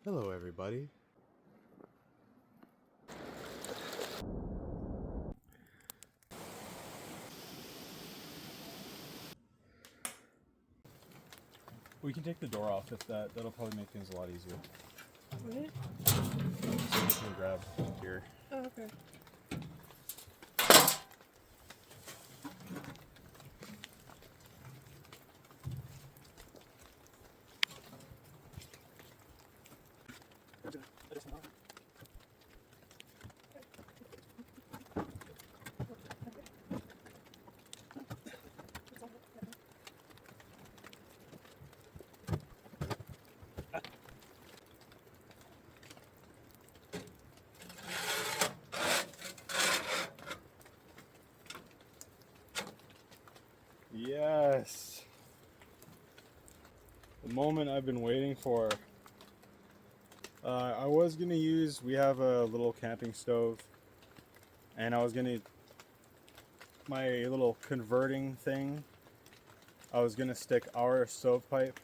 Hello everybody. We can take the door off if that'll probably make things a lot easier. What? So we can grab here. Oh, okay. Yes! The moment I've been waiting for. I was gonna we have a little camping stove, and I was gonna, my little converting thing, I was gonna stick our stovepipe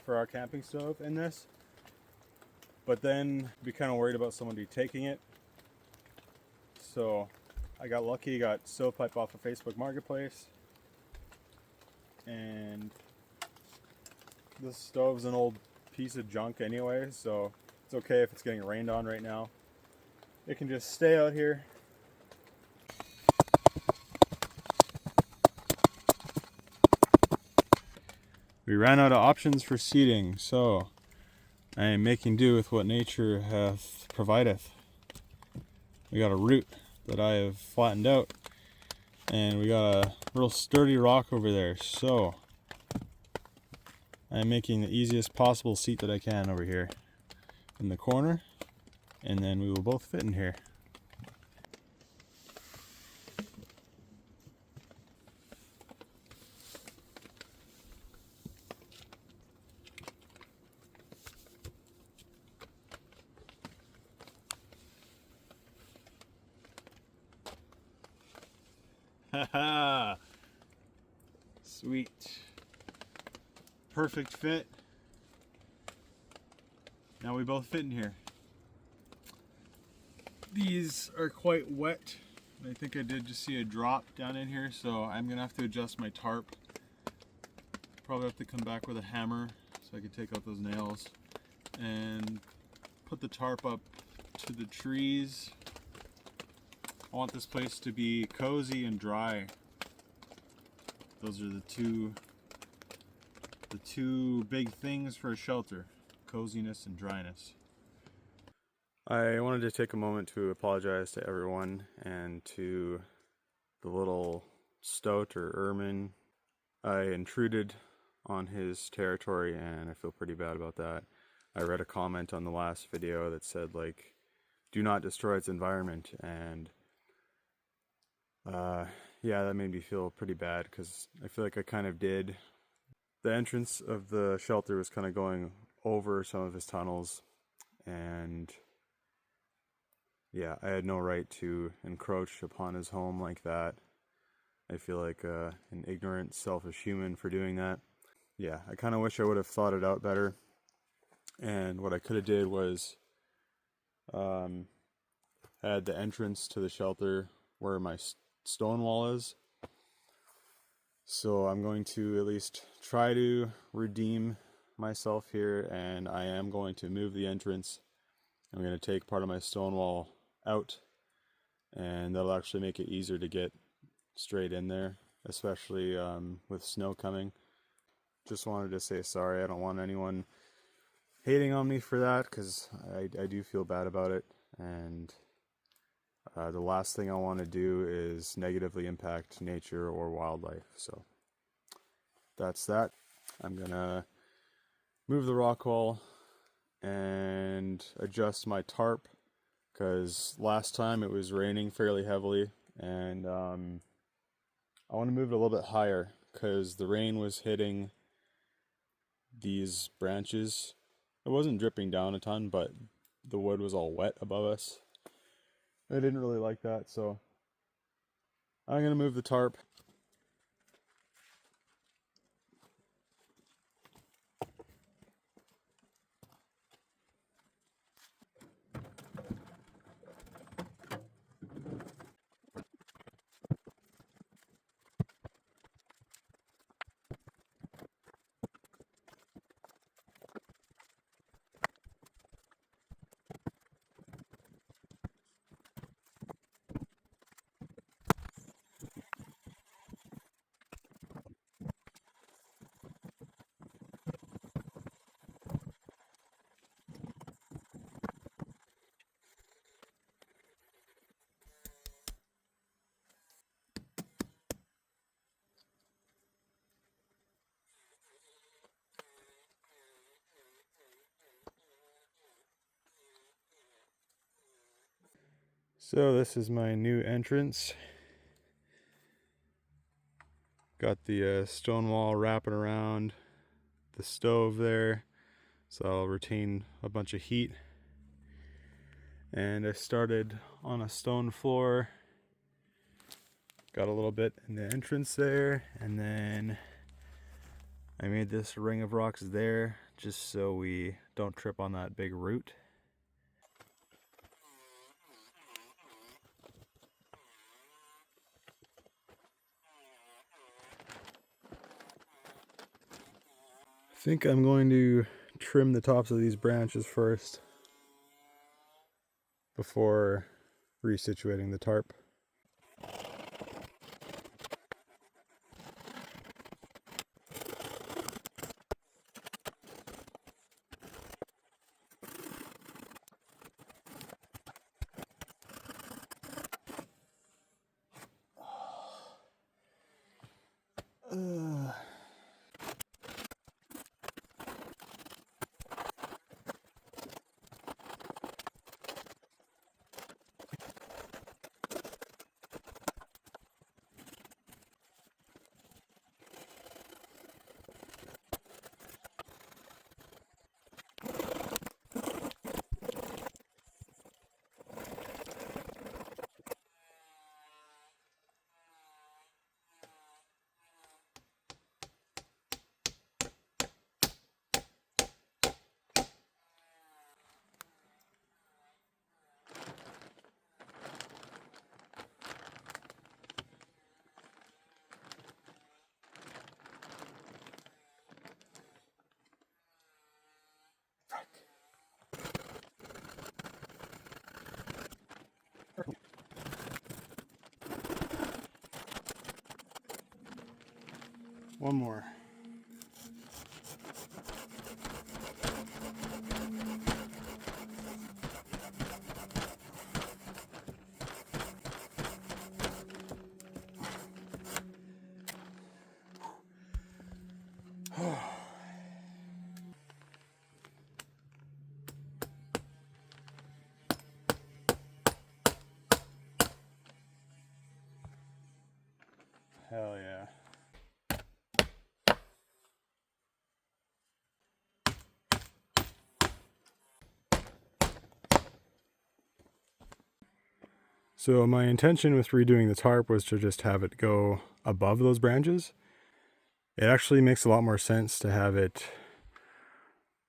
for our camping stove in this, but then be kind of worried about somebody taking it. So I got lucky, got stovepipe off of Facebook Marketplace, and this stove's an old piece of junk anyway, so it's okay if it's getting rained on right now. It can just stay out here. We ran out of options for seating, so I am making do with what nature hath provideth. We got a root that I have flattened out, and we got a real sturdy rock over there, so I'm making the easiest possible seat that I can over here in the corner, and then we will both fit in here. Haha! Sweet. Perfect fit. Now we both fit in here. These are quite wet. I think I did just see a drop down in here, so I'm gonna have to adjust my tarp. Probably have to come back with a hammer so I can take out those nails and put the tarp up to the trees. I want this place to be cozy and dry. Those are the two big things for a shelter: coziness and dryness. I wanted to take a moment to apologize to everyone and to the little stoat or ermine. I intruded on his territory and I feel pretty bad about that. I read a comment on the last video that said, like, do not destroy its environment, and yeah, that made me feel pretty bad because I feel like I kind of did. The entrance of the shelter was kind of going over some of his tunnels, and yeah, I had no right to encroach upon his home like that. I feel like an ignorant, selfish human for doing that. Yeah, I kind of wish I would have thought it out better. And what I could have did was had the entrance to the shelter where my stone wall is. So I'm going to at least try to redeem myself here, and I am going to move the entrance. I'm going to take part of my stone wall out, and that'll actually make it easier to get straight in there, especially with snow coming. Just wanted to say sorry. I don't want anyone hating on me for that, because I do feel bad about it, and the last thing I want to do is negatively impact nature or wildlife. So that's that. I'm gonna move the rock wall and adjust my tarp, because last time it was raining fairly heavily, and I want to move it a little bit higher because the rain was hitting these branches. It wasn't dripping down a ton, but the wood was all wet above us. I didn't really like that, so I'm going to move the tarp. So this is my new entrance. Got the stone wall wrapping around the stove there, so I'll retain a bunch of heat. And I started on a stone floor, got a little bit in the entrance there, and then I made this ring of rocks there just so we don't trip on that big root. I think I'm going to trim the tops of these branches first before resituating the tarp. One more. Hell yeah. So my intention with redoing the tarp was to just have it go above those branches. It actually makes a lot more sense to have it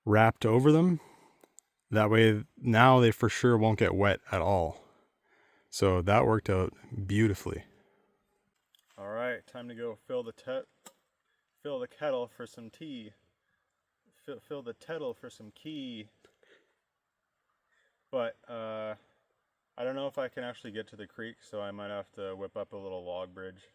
wrapped over them. That way now they for sure won't get wet at all. So that worked out beautifully. All right, time to go fill the kettle for some tea. Fill the kettle for some key. But I don't know if I can actually get to the creek, so I might have to whip up a little log bridge.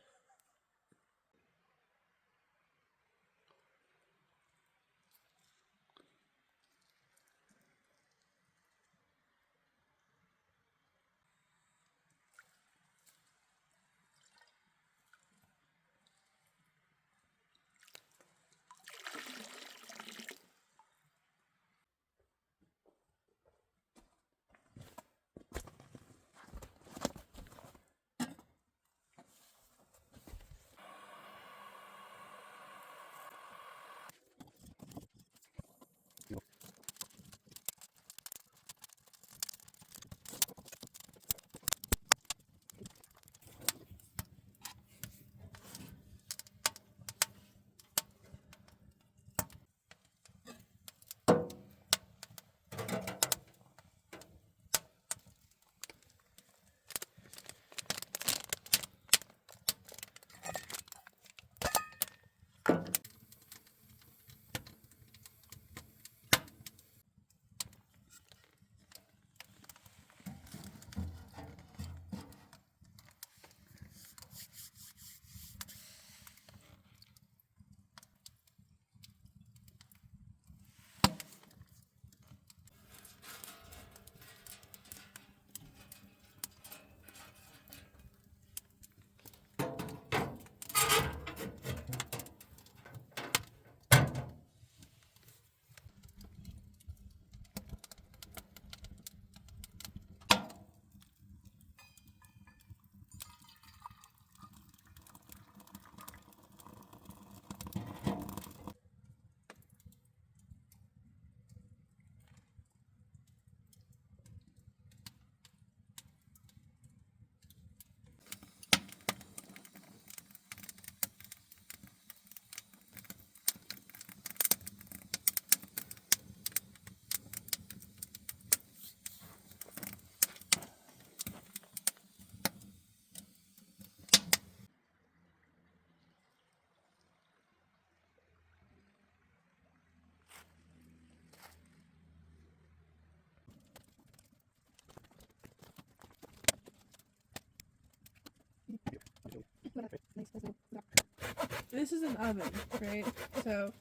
This is an oven, right? So,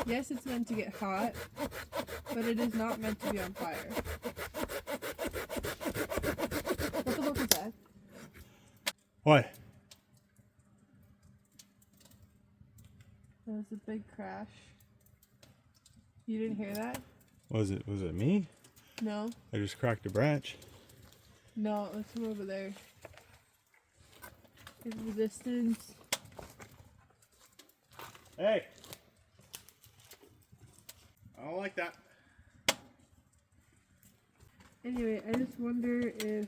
yes, it's meant to get hot, but it is not meant to be on fire. What the fuck was that? What? There was a big crash. You didn't hear that? Was it me? No. I just cracked a branch. No, it was from over there. In the distance. Hey! I don't like that. Anyway, I just wonder if...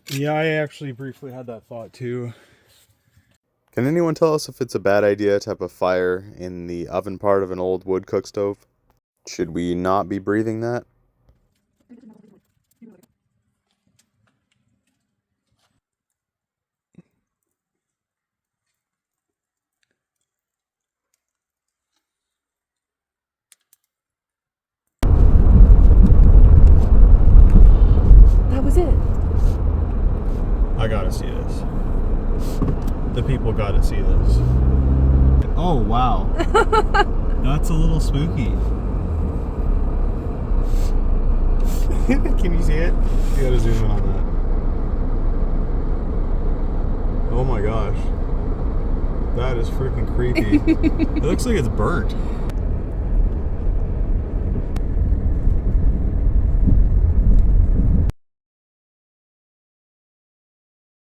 Yeah, I actually briefly had that thought too. Can anyone tell us if it's a bad idea to have a fire in the oven part of an old wood cook stove? Should we not be breathing that? That was it. I gotta see this. The people gotta see this. Oh, wow. That's a little spooky. Can you see it? You gotta zoom in on that. Oh my gosh. That is freaking creepy. It looks like it's burnt.